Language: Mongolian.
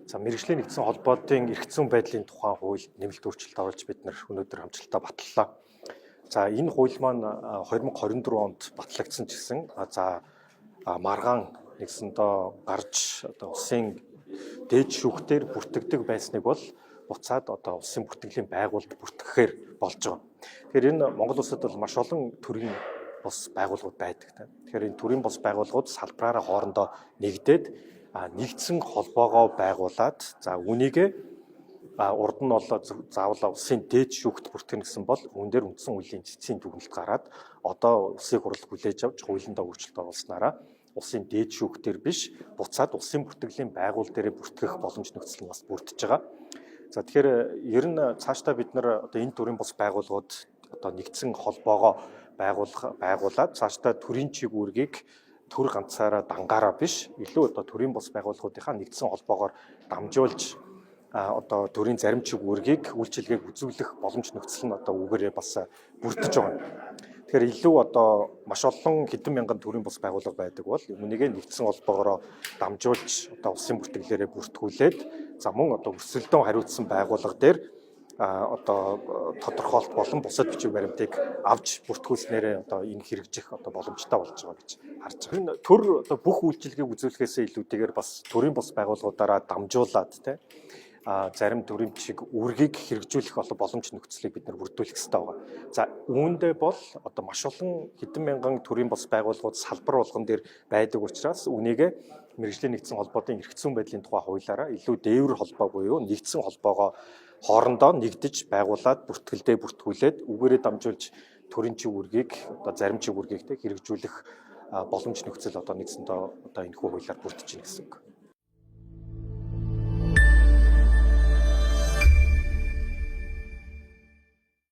За мэргэжлийн нэгдсэн холбоотын эрх зүйн байдлын тухай хууль нэмэлт өөрчлөлт оруулж бид нар өнөөдөр хамтдаа батллаа. За энэ хууль маань 2024 онд батлагдсан ч гэсэн маргаан нэгсэндээ гарч улсын дээд шүүхтээр бүртгэдэг байсныг бол буцаад улсын бүртгэлийн байгуулалт бүртгэхээр болж байгаа. Тэгэхээр энэ Монгол улсад бол маш олон төрлийн бус байгууллагууд байдаг. Тэгэхээр энэ төрлийн бус байгууллагууд салбараараа хоорондоо нэгдээд нэгдсэн холбоогоо байгуулад үүнийг урд нь бол заавал улсын дээд шүүхт бүртгэх гэсэн бол үүн дээр үндсэн хуулийн цэцгийн дүгнэлт гараад одоо улсын хурал хүлээж авч хуулиндаа өөрчлөлт оруулснараа улсын дээд шүүхтэр биш буцаад улсын бүртгэлийн байгуул дээрээ бүртгэх боломж нөхцөл нь бас бүрдэж байгаа. За тэгэхээр ер нь цаашдаа бид нар энэ төрлийн бус байгууллагууд нэгдсэн холбоогоо байгуулад цаашдаа төрийн чиг үүргийг төр ганцаараа дангаараа биш илүү төрийн бус байгууллагуудынхаа нэгдсэн холбоогоор дамжуулж төрийн зарим чиг үүргийг үйлчилгээг үзүүлэх боломж нөхцөл нь үүгээрээ бас бүрдэж байгаа. Тэгэхээр илүү маш олон хэдэн мянган төрийн бус байгууллага байдаг бол үүнийг нэгдсэн холбоогоор дамжуулж улсын бүртгэлээрээ бүртгүүлээд мөн өрсөлдөөн хариуцсан байгууллага дээр тодорхойлт болон бусад бичиг баримтыг авч бүртгүүлснээрээ энэ хэрэгжих боломжтой болж байгаа гэж харж байгаа. Энэ төр бүх үйлчилгээг үзүүлэхээс илүүтэйгээр бас төрийн бус байгууллагуудаараа дамжуулаад зарим төрийн чиг үүргийг хэрэгжүүлэх боломж нөхцөлийг бид нар бүрдүүлэх хэрэгтэй байгаа. За үүндээ бол маш олон хэдэн мянган төрийн бус байгууллагууд салбар болгон дээр байдаг учраас үүнийг мэргэжлийн нэгдсэн холбоотын эрх зүйн байдлын тухай хуулиараа илүү дээвэр холбоо буюу нэгдсэн холбоогоо хоорондоо нэгдэж байгуулад бүртгүүлээд үүгээрээ дамжуулж төрийн чиг үүргийг зарим чиг үүргийг хэрэгжүүлэх боломж нөхцөл нэгсэндээ энэ хуулиар бүрдэж байна гэсэн үг.